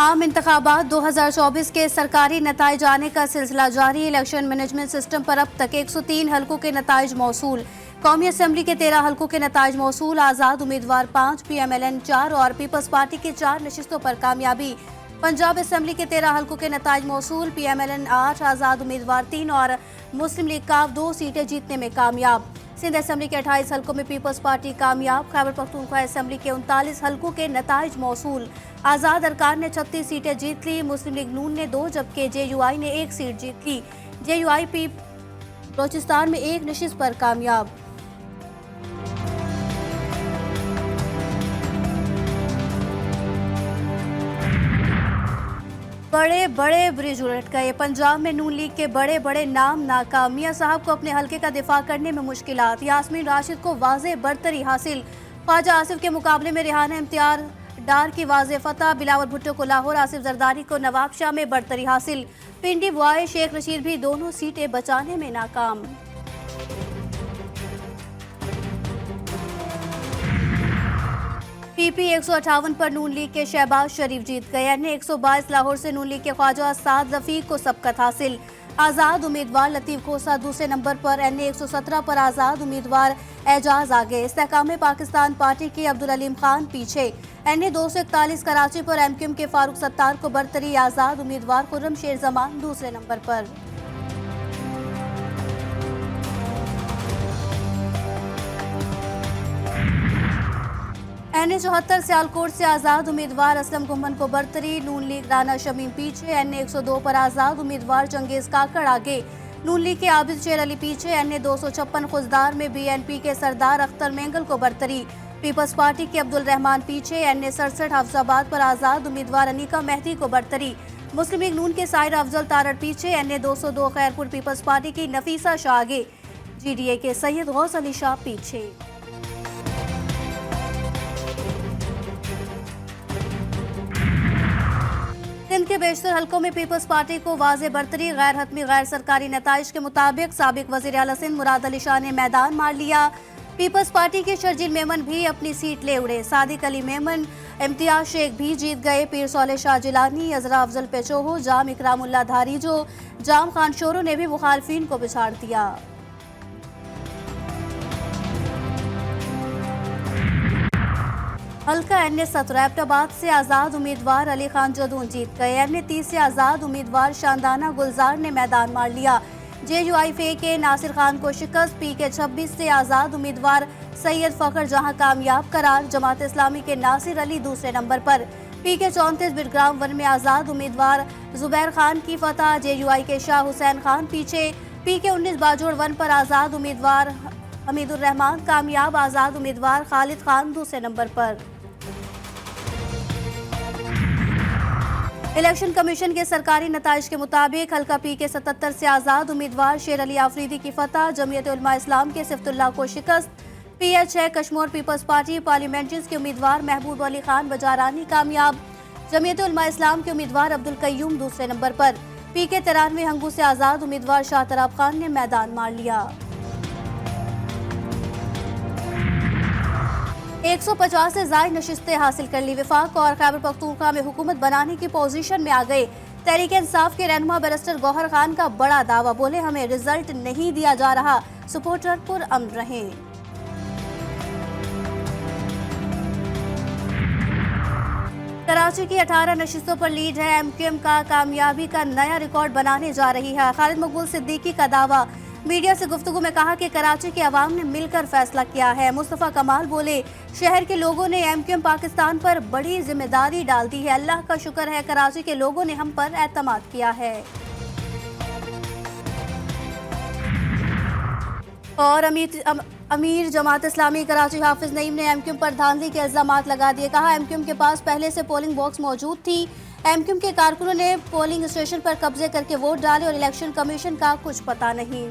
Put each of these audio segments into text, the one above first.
आम इंतखाबात 2024 के सरकारी नताइज आने का सिलसिला जारी। इलेक्शन मैनेजमेंट सिस्टम पर अब तक 103 हलकों के नताइज मौसूल। कौमी असम्बली के 13 हलकों के नताइज मौसूल। आज़ाद उम्मीदवार 5, PMLN 4 और पीपल्स पार्टी की 4 नशिस्तों पर कामयाबी। पंजाब असम्बली के 13 हलकों के नताइज मौसूल। PMLN 8, आज़ाद उम्मीदवार 3 और मुस्लिम लीग काफ 2 सीटें जीतने में कामयाब। सिंध असम्बली के 28 हलकों में पीपल्स पार्टी कामयाब। खैबर पख्तूनख्वा असम्बली के 39 हलकों के नताइज मौसूल। आज़ाद अरकान ने 36 सीटें जीत ली। मुस्लिम लीग नून ने 2 जबकि JUI ने 1 सीट जीत ली। JUI बलोचिस्तान में 1 नशिस्त पर कामयाब। बड़े बड़े ब्रिज उलट गए। पंजाब में नून लीग के बड़े बड़े नाम नाकाम। मियां साहब को अपने हलके का दिफा करने में मुश्किलात। यास्मीन राशिद को वाज़े बरतरी हासिल। ख्वाजा आसिफ के मुकाबले में रिहाना इम्तियाज डार की वाज़े फतह। बिलावल भुट्टो को लाहौर, आसिफ जरदारी को नवाबशाह में बरतरी हासिल। पिंडी बुआए शेख रशीद भी दोनों सीटें बचाने में नाकाम। PP 158 पर नून लीग के शहबाज शरीफ जीत गए। अन्य 122 लाहौर से नून लीग के ख्वाजा साद रफीक को सबकत हासिल। आज़ाद उम्मीदवार लतीफ खोसा दूसरे नंबर पर। अन्य 117 पर आज़ाद उम्मीदवार एजाज आगे। इस्तेहकाम पाकिस्तान पार्टी के अब्दुल अलीम खान पीछे। अन्य 241 कराची पर MQM के फारूक सत्तार को बरतरी। आज़ाद उम्मीदवार खुर्रम शेर जमान दूसरे नंबर पर। NA 74 सियालकोट से आज़ाद उम्मीदवार असलम गुम्मन को बरतरी। नून लीग राना शमीम पीछे। NA 102 पर आज़ाद उम्मीदवार चंगेज काकड़ आगे। नून लीग के आबिद शेर अली पीछे। NA 256 खुजदार में BNP के सरदार अख्तर मेंगल को बरतरी। पीपल्स पार्टी के अब्दुल रहमान पीछे। NA 67 हफ्जाबाद पर आज़ाद उम्मीदवार अनीका मेहदी को बरतरी। मुस्लिम लीग नून के साहिर अफजल तारड़ पीछे। NA 202 खैरपुर पीपल्स पार्टी की नफीसा शाह आगे। GDA के सैयद गौस अली शाह पीछे। सिंध के बेशतर हलकों में पीपल्स पार्टी को वाज़े बरतरी। गैर हतमी गैर सरकारी नताइज के मुताबिक साबिक वज़ीर आला सिंध मुराद अली शाह ने मैदान मार लिया। पीपल्स पार्टी के शर्जील मेमन भी अपनी सीट ले उड़े। सादिक अली मेमन, इम्तियाज शेख भी जीत गए। पीर सौले शाह जिलानी, अजरा अफजल पेचोहो, जाम इकरामुल्लाह धारीजो, जाम खान शोरो ने भी मुखालफीन को पिछाड़ दिया। हल्का NA 17 एबटाबाद से आज़ाद उम्मीदवार अली खान जदून जीत गए। NA 30 से आज़ाद उम्मीदवार शानदाना गुलजार ने मैदान मार लिया। JUI फे के नासिर खान को शिकस्त। PK 26 से आज़ाद उम्मीदवार सैयद फ़खर जहां कामयाब करार। जमात इस्लामी के नासिर अली दूसरे नंबर पर। PK 34 बिरग्राम 1 में आज़ाद उम्मीदवार जुबैर खान की फतह। JUI के शाह हुसैन खान पीछे। PK 19 बाजोड़ 1 पर आज़ाद उम्मीदवार हमीदुर रहमान कामयाब। आज़ाद उम्मीदवार खालिद खान दूसरे नंबर पर। इलेक्शन कमीशन के सरकारी नताइज के मुताबिक हल्का PK 77 से आज़ाद उम्मीदवार शेर अली आफरीदी की फतह। जमीयत उलमा इस्लाम के सिफ्तुल्लाह को शिकस्त। PH 6 कश्मीर पीपल्स पार्टी पार्लियामेंट्रीज के उम्मीदवार महबूब अली खान बजारानी कामयाब। जमीयत उलमा इस्लाम के उम्मीदवार अब्दुल कय्यूम दूसरे नंबर पर। PK 93 हंगू से आज़ाद उम्मीदवार शाह तराब खान ने मैदान मार लिया। 150 से ज़ायद नशिस्तें हासिल कर ली। वफाक और खैबर पख्तूनख्वा में हुकूमत बनाने की पोजीशन में आ गए। तहरीक इंसाफ के रहनुमा बैरिस्टर गौहर खान का बड़ा दावा। बोले हमें रिजल्ट नहीं दिया जा रहा, सपोर्टर पुरअमन रहें। कराची की 18 नशिस्तों पर लीड है। MQM का कामयाबी का नया रिकॉर्ड बनाने जा रही है। खालिद मकबूल सिद्दीकी का दावा। मीडिया से गुफ्तगू में कहा कि कराची के अवाम ने मिलकर फैसला किया है। मुस्तफ़ा कमाल बोले शहर के लोगों ने MQM पाकिस्तान पर बड़ी जिम्मेदारी डाल दी है। अल्लाह का शुक्र है कराची के लोगों ने हम पर एतमाद किया है। और अमीर जमात इस्लामी कराची हाफिज नईम ने MQM पर धांधली के इल्जामात लगा दिए। कहा MQM के पास पहले से पोलिंग बॉक्स मौजूद थी। MQM के कारकुनों ने पोलिंग स्टेशन पर कब्जे करके वोट डाले और इलेक्शन कमीशन का कुछ पता नहीं।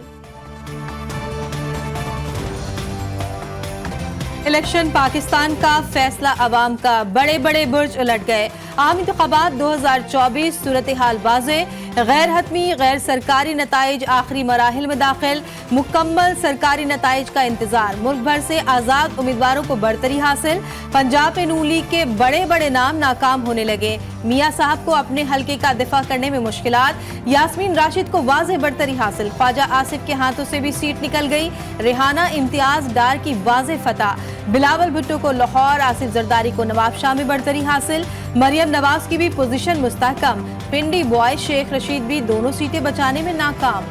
इलेक्शन पाकिस्तान का फैसला अवाम का। बड़े बड़े बुर्ज उलट गए। आम इंतखाबात 2024 सूरत हाल वाज़े। गैर हतमी गैर सरकारी नताइज आखिरी मराहिल में दाखिल, मुकम्मल सरकारी नताइज का इंतजार, मुल्क भर से आज़ाद उम्मीदवारों को बढ़तरी हासिल, पंजाब में नून लीग के बड़े बड़े नाम नाकाम होने लगे, मियाँ साहब को अपने हल्के का दिफा करने में मुश्किलात, यास्मीन राशिद को वाज़ेह बढ़तरी हासिल, ख्वाजा आसिफ के हाथों से भी सीट निकल गई, रेहाना इम्तियाज डार की वाज़ेह फतह, बिलावल भुट्टो को लाहौर, आसिफ जरदारी को नवाबशाह में बढ़तरी हासिल, मरियम नवाज की भी पोजीशन मुस्तहकम, पिंडी बॉय शेख रशीद भी दोनों सीटें बचाने में नाकाम।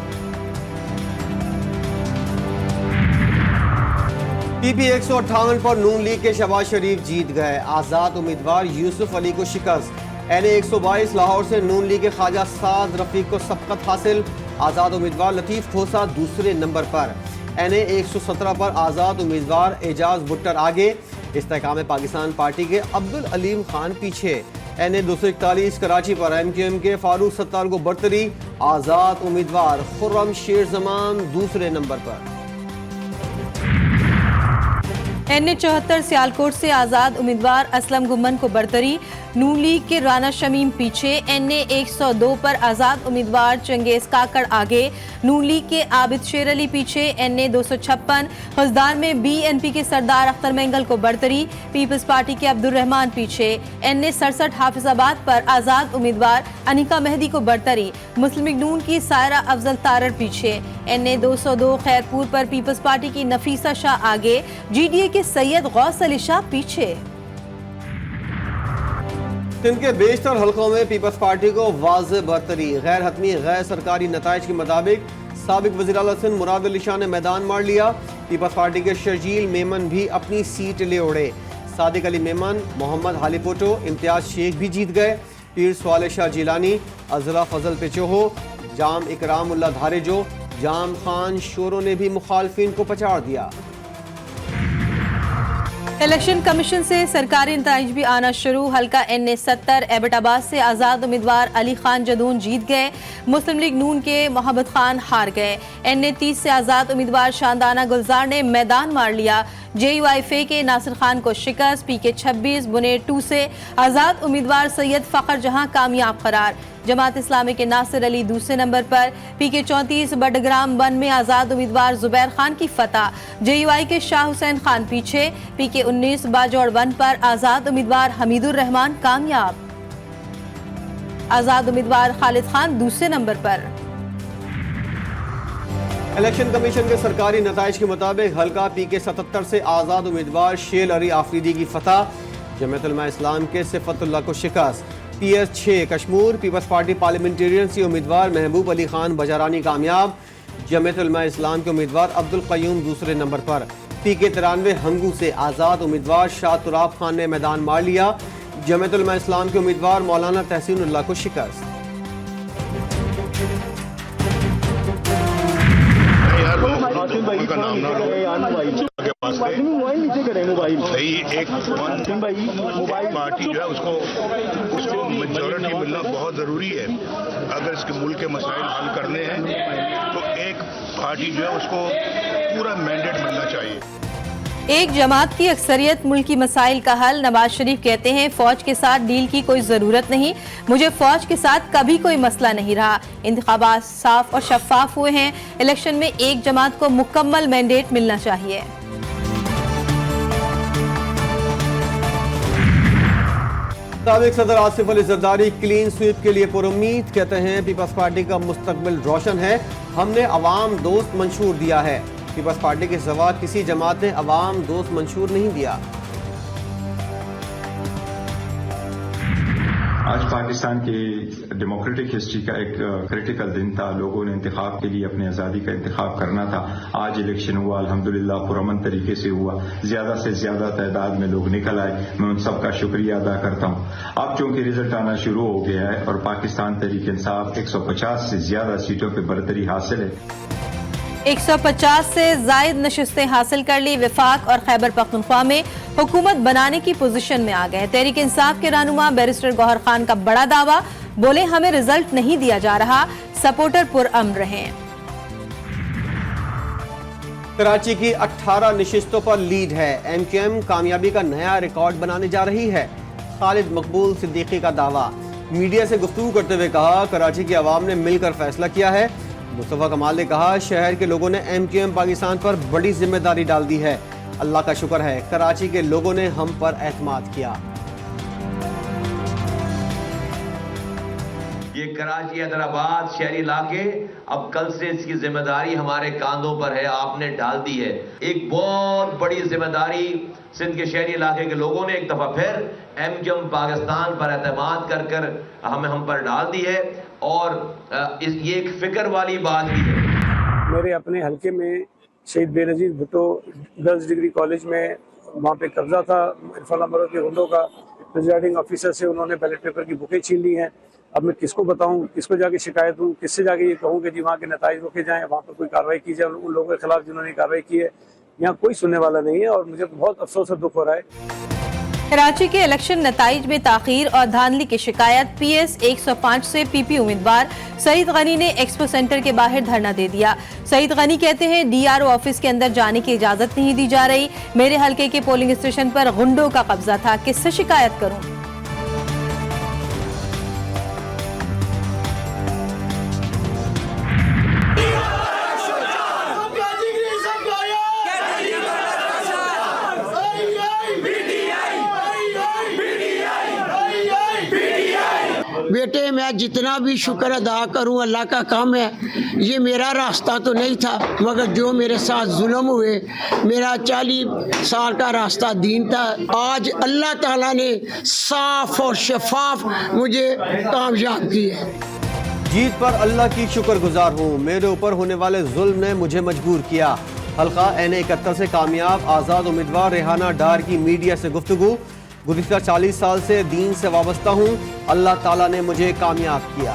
पीपी 158 पर नून लीग के शहबाज शरीफ जीत गए, आजाद उम्मीदवार यूसुफ अली को शिकस्त, एनए 122 लाहौर से नून लीग के ख्वाजा साद रफीक को सबकत हासिल, आजाद उम्मीदवार लतीफ खोसा दूसरे नंबर पर, एनए 117 पर आजाद उम्मीदवार एजाज भुट्टर आगे, इस्तेहकाम पाकिस्तान पार्टी के अब्दुल अलीम खान पीछे, एनए 241 कराची पर एमक्यूएम के फारूक सत्तार को बढ़तरी, आजाद उम्मीदवार खुर्रम शेर जमान दूसरे नंबर पर। एनए 74 सियालकोट से आज़ाद उम्मीदवार असलम गुम्मन को बढ़तरी, नून लीग के राना शमीम पीछे, एनए 102 पर आज़ाद उम्मीदवार चंगेज काकड़ आगे, नून लीग के आबिद शेर अली पीछे, एनए 256 हसदार में बीएनपी के सरदार अख्तर मेंगल को बढ़तरी, पीपल्स पार्टी के अब्दुल रहमान पीछे, एनए 67 हाफिजाबाद पर आज़ाद उम्मीदवार अनिका मेहदी को बढ़तरी, मुस्लिम लीग नून की सायरा अफजल तारर पीछे, एनए 202 खैरपुर पर पीपल्स पार्टी की नफीसा शाह आगे, जीडीए के सैयद गौस अली शाह पीछे। सिंध के बेशतर हलकों में पीपल्स पार्टी को वाज़ेह बढ़तरी, गैर हतमी गैर सरकारी नताइज के मुताबिक साबिक वज़ीर आला सिंध मुराद अली शाह ने मैदान मार लिया, पीपल्स पार्टी के शर्जील मेमन भी अपनी सीट ले उड़े, सादिक अली मेमन, मोहम्मद हाली पोटो, इम्तियाज शेख भी जीत गए, पीर स्वाले शाह जिलानी, अजला फजल पेचोहो, जाम इकराम उल्ला धारेजो, जाम खान शोरों ने भी मुखालफिन को पछाड़ दिया। इलेक्शन कमीशन से सरकारी नताइज भी आना शुरू, हल्का एनए 70 एबटाबाद से आज़ाद उम्मीदवार अली खान जदून जीत गए, मुस्लिम लीग नून के मोहम्मद खान हार गए, एनए 30 से आज़ाद उम्मीदवार शानदाना गुलजार ने मैदान मार लिया, जेयूआईफे के नासिर खान को शिकस्त, पीके 26 बुनेर 2 से आज़ाद उम्मीदवार सैयद फ़खर जहां कामयाब करार, जमात इस्लामी के नासिर अली दूसरे नंबर पर, पीके 34 बडग्राम 1 में आज़ाद उम्मीदवार जुबैर खान की फतह, जेयूआई के शाह हुसैन खान पीछे, पीके 19 बाजौड़ 1 पर आज़ाद उम्मीदवार हमीदुर रहमान कामयाब, आज़ाद उम्मीदवार खालिद खान दूसरे नंबर पर। इलेक्शन कमीशन के सरकारी नताइज के मुताबिक हल्का पीके 77 से आज़ाद उम्मीदवार शेल अली आफरीदी की फतह, जमात उलमा इस्लाम के सिफतुल्लाह को शिकस्त, PS 6 Kashmir peoples party parliamentarian से उम्मीदवार महबूब अली खान बजारानी कामयाब, जमात उलमा इस्लाम के उम्मीदवार अब्दुल क़य्यूम दूसरे नंबर पर, पीके 93 हंगू से आज़ाद उम्मीदवार शाह तुराब खान ने मैदान मार लिया, जमात उलमा इस्लाम के उम्मीदवार मौलाना तहसीनुल्लाह को शिकस्त। का नाम ना के पास सही एक पार्टी जो है उसको मेजॉरिटी मिलना बहुत ज़रूरी है। अगर इसके मुल्क के मसाइल हल करने हैं तो एक पार्टी जो है उसको पूरा मैंडेट मिलना चाहिए। एक जमात की अक्सरियत मुल्की मसाइल का हल, नवाज शरीफ कहते हैं फौज के साथ डील की कोई जरूरत नहीं, मुझे फौज के साथ कभी कोई मसला नहीं रहा, इंतखाबात साफ और शफाफ हुए हैं, इलेक्शन में एक जमात को मुकम्मल मैंडेट मिलना चाहिए। साबिक सदर आसिफ अली जरदारी क्लीन स्वीप के लिए पुरुम्मीद, कहते हैं पीपल्स पार्टी का मुस्तकबिल रोशन है, हमने अवाम दोस्त मंशूर दिया है, पीपल्स पार्टी के सिवा किसी जमात ने अवाम दोस्त मंशूर नहीं दिया। आज पाकिस्तान की डेमोक्रेटिक हिस्ट्री का एक क्रिटिकल दिन था, लोगों ने इंतखाब के लिए अपनी आज़ादी का इंतखाब करना था, आज इलेक्शन हुआ, अल्हम्दुलिल्लाह पुरअमन तरीके से हुआ, ज्यादा से ज्यादा तादाद में लोग निकल आए, मैं उन सबका शुक्रिया अदा करता हूँ। अब चूंकि रिजल्ट आना शुरू हो गया है और पाकिस्तान तहरीक इंसाफ 150 से ज्यादा सीटों पर बढ़तरी हासिल है, 150 से जायद नशिस्तें हासिल कर ली, विफाक और खैबर पख्तूनख्वा में हुकूमत बनाने की पोजीशन में आ गए। तहरीक इंसाफ के रहनुमा बैरिस्टर गौहर खान का बड़ा दावा, बोले हमें रिजल्ट नहीं दिया जा रहा, सपोर्टर पुरअमन रहे। कराची की 18 नशिस्तों पर लीड है, एमक्यूएम कामयाबी का नया रिकॉर्ड बनाने जा रही है, खालिद मकबूल सिद्दीकी का दावा, मीडिया से गुफ्तगू करते हुए कहा, कराची की आवाम ने मिलकर फैसला किया है। मुस्तफा कमाल ने कहा, शहर के लोगों ने MQM पाकिस्तान पर बड़ी जिम्मेदारी डाल दी है। अल्लाह का शुक्र है, कराची के लोगों ने हम पर एतमाद किया। ये कराची हैदराबाद शहरी इलाके अब कल से इसकी जिम्मेदारी हमारे कांधों पर है, आपने डाल दी है। एक बहुत बड़ी जिम्मेदारी सिंध के शहरी इलाके के लोगों ने एक दफा फिर MQM पाकिस्तान पर एतमाद कर हम पर डाल दी है और ये एक फिक्र वाली बात भी है। मेरे अपने हलके में शहीद Benazir Bhutto girls degree college में वहाँ पे कब्जा था इरफान अमरों के गुंडों का। प्रिजाइडिंग ऑफिसर से उन्होंने बैलेट पेपर की बुकें छीन ली हैं। अब मैं किसको बताऊं, किसको जाके शिकायत दूं, किससे जाके ये कहूं कि जी वहाँ के नताइज रोके जाएं, वहाँ पर कोई कार्रवाई की जाए उन लोगों के खिलाफ जिन्होंने कार्रवाई की है। यहाँ कोई सुनने वाला नहीं है और मुझे बहुत अफसोस और दुख हो रहा है। कराची के इलेक्शन नताइज में ताखीर और धांधली की शिकायत PS 105 से PP उम्मीदवार सईद गनी ने एक्सपो सेंटर के बाहर धरना दे दिया। सईद गनी कहते हैं, DRO ऑफिस के अंदर जाने की इजाजत नहीं दी जा रही। मेरे हलके के पोलिंग स्टेशन पर गुंडों का कब्जा था, किससे शिकायत करूं? बेटे मैं जितना भी शुक्र अदा करूं, अल्लाह का काम है। ये मेरा रास्ता तो नहीं था, मगर जो मेरे साथ जुल्म हुए, मेरा 40 साल का रास्ता दीन था। आज अल्लाह ताला ने साफ और शफाफ मुझे कामयाब किया। जीत पर अल्लाह की शुक्रगुजार हूँ। मेरे ऊपर होने वाले जुल्म ने मुझे मजबूर किया। हल्का NA-71 से कामयाब आज़ाद उम्मीदवार रेहाना डार की मीडिया से गुफ्तगू। गुज़िश्ता 40 साल से दीन से वाबस्ता हूँ, अल्लाह ताला ने मुझे कामयाब किया।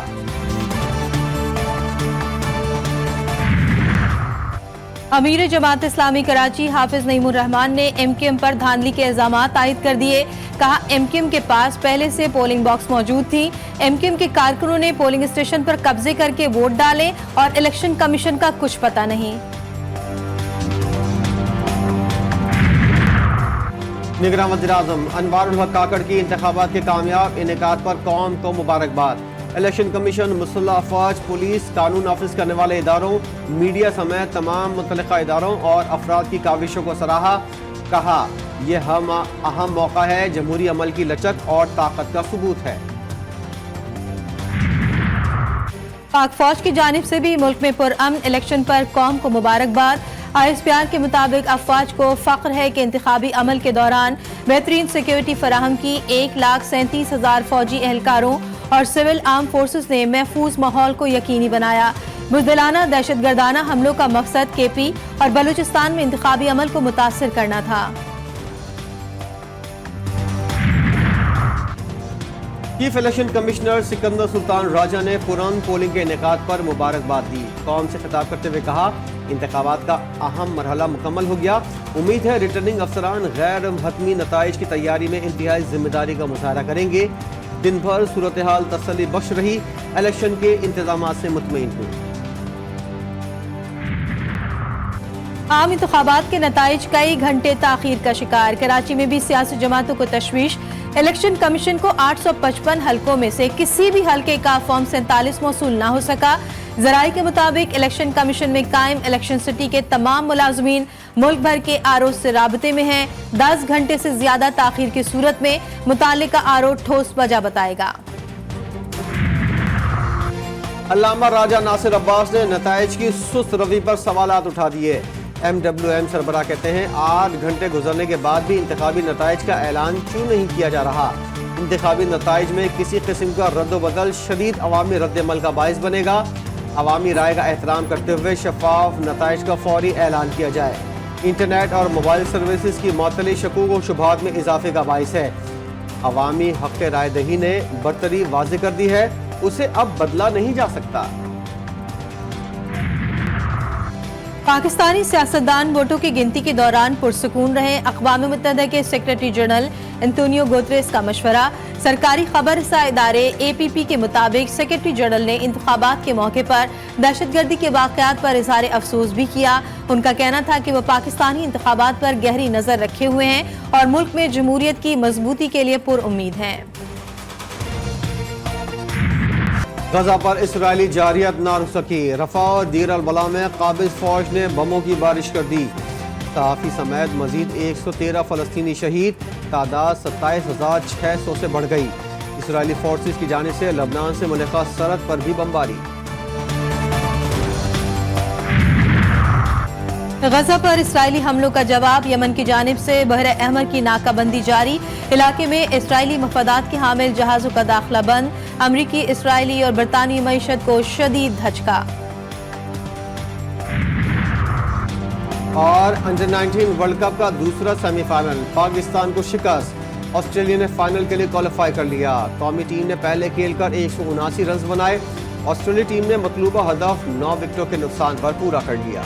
अमीर जमात इस्लामी कराची हाफिज नईमुर रहमान ने MQM पर धांधली के इल्जामात आयद कर दिए। कहा, MQM के पास पहले से पोलिंग बॉक्स मौजूद थी। MQM के कारकुनों ने पोलिंग स्टेशन पर कब्जे करके वोट डाले और इलेक्शन कमीशन का कुछ पता नहीं। निगरान वज़ीर-ए-आज़म अनवारुल हक काकड़ की इंतखाबात के कामयाब इनेकाद पर कौम को मुबारकबाद। इलेक्शन कमीशन, मुसल्लह अफवाज, पुलिस, कानून नाफिज करने वाले इदारों, मीडिया समेत तमाम मुतल्लिका इदारों और अफराद की काविशों को सराहा। कहा, यह अहम मौका है, जमहूरी अमल की लचक और ताकत का सबूत है। पाक फौज की जानिब से भी मुल्क में पुरअमन इलेक्शन पर कौम को मुबारकबाद। ISPR के मुताबिक अफवाज को फख्र है कि इंतखाबी अमल के दौरान बेहतरीन सिक्योरिटी फराहम की। 1,37,000 फौजी एहलकारों और सिविल आर्म फोर्सेस ने महफूज माहौल को यकीनी बनाया। बुज़दिलाना दहशतगर्दाना हमलों का मकसद KP और बलूचिस्तान में इंतखाबी अमल को मुतासिर करना था। Chief election commissioner Sikandar Sultan Raja ने पुरअमन पोलिंग के इनेकाद पर मुबारकबाद दी। कौम से खिताब करते हुए कहा, इंतखाबात का अहम मरहला मुकम्मल हो गया। उम्मीद है रिटर्निंग अफसरान गैर हतमी नताइज की तैयारी में इंतहाई जिम्मेदारी का मुजाहरा करेंगे। दिन भर सूरत हाल तसल्ली बख्श रही, इलेक्शन के इंतजाम से मुतमईन हूँ। आम इंतखाबात के नताइज कई घंटे ताखीर का शिकार। कराची में भी सियासी जमातों को तशवीश। इलेक्शन कमीशन को 855 हलकों में से किसी भी हलके का फॉर्म 47 मौसूल न हो सका। जराये के मुताबिक इलेक्शन कमीशन में कायम इलेक्शन सिटी के तमाम मुलाजमीन मुल्क भर के RO से राबते में हैं। 10 घंटे से ज्यादा ताखीर की सूरत में मुताल्लिका RO ठोस वजह बताएगा। अल्लामा राजा नासिर अब्बास ने नताइज की सुस्त रवि पर सवालात उठा दिए। MWM सरबराह कहते हैं, 8 घंटे गुजरने के बाद भी इंतखाबी नताइज का ऐलान क्यों नहीं किया जा रहा। इंतखाबी नताइज में किसी किस्म का रद्दबदल शदीद अवामी रद्दमल का बायस बनेगा। अवामी राय का एहतराम करते हुए शफाफ नताइज का फौरी ऐलान किया जाए। इंटरनेट और मोबाइल सर्विसेज की मुअत्तली शकूक व शुबहात में इजाफे का बायस है। अवामी हक़ राय दही ने बरतरी वाज़ेह कर दी है, उसे अब बदला नहीं जा सकता। पाकिस्तानी सियासतदान वोटों की गिनती के दौरान पुरसुकून रहे। अक़वाम मुत्तहिदा के सेक्रेटरी जनरल एंटोनियो गुतेरेस का मशवरा। सरकारी खबर इदारे APP के मुताबिक सेक्रेटरी जनरल ने इंतखाबात के मौके पर दहशतगर्दी के वाक़यात पर इज़हार अफसोस भी किया। उनका कहना था कि वह पाकिस्तानी इंतखाबात पर गहरी नज़र रखे हुए हैं और मुल्क में जमहूरियत की मजबूती के लिए पुरउम्मीद हैं। गजा पर इसराइली जारियत ना रुक सकी। रफा और दीर अल बला में काबिज फौज ने बमों की बारिश कर दी। सहाफ़ी समेत मजीद 113 फ़लस्तीनी शहीद, तादाद 27,600 से बढ़ गई। इसराइली फोर्सेस की जानिब से लबनान से मुल्का सरहद पर भी बमबारी। गजा पर इसराइली हमलों का जवाब। यमन की जानिब से बहर अहमर की नाकाबंदी जारी। इलाके में इसराइली मफादात के हामिल जहाज़ों का दाखिला बंद। अमरीकी, इसराइली और बरतानवी मईशत को शदीद धचका। और अंडर 19 वर्ल्ड कप का दूसरा सेमीफाइनल, पाकिस्तान को शिकस्त। ऑस्ट्रेलिया ने फाइनल के लिए क्वालिफाई कर लिया। कौमी टीम ने पहले खेल कर 179 रन बनाए। ऑस्ट्रेलिया टीम ने मतलूबा हदफ 9 विकेटों के नुकसान पर पूरा कर लिया।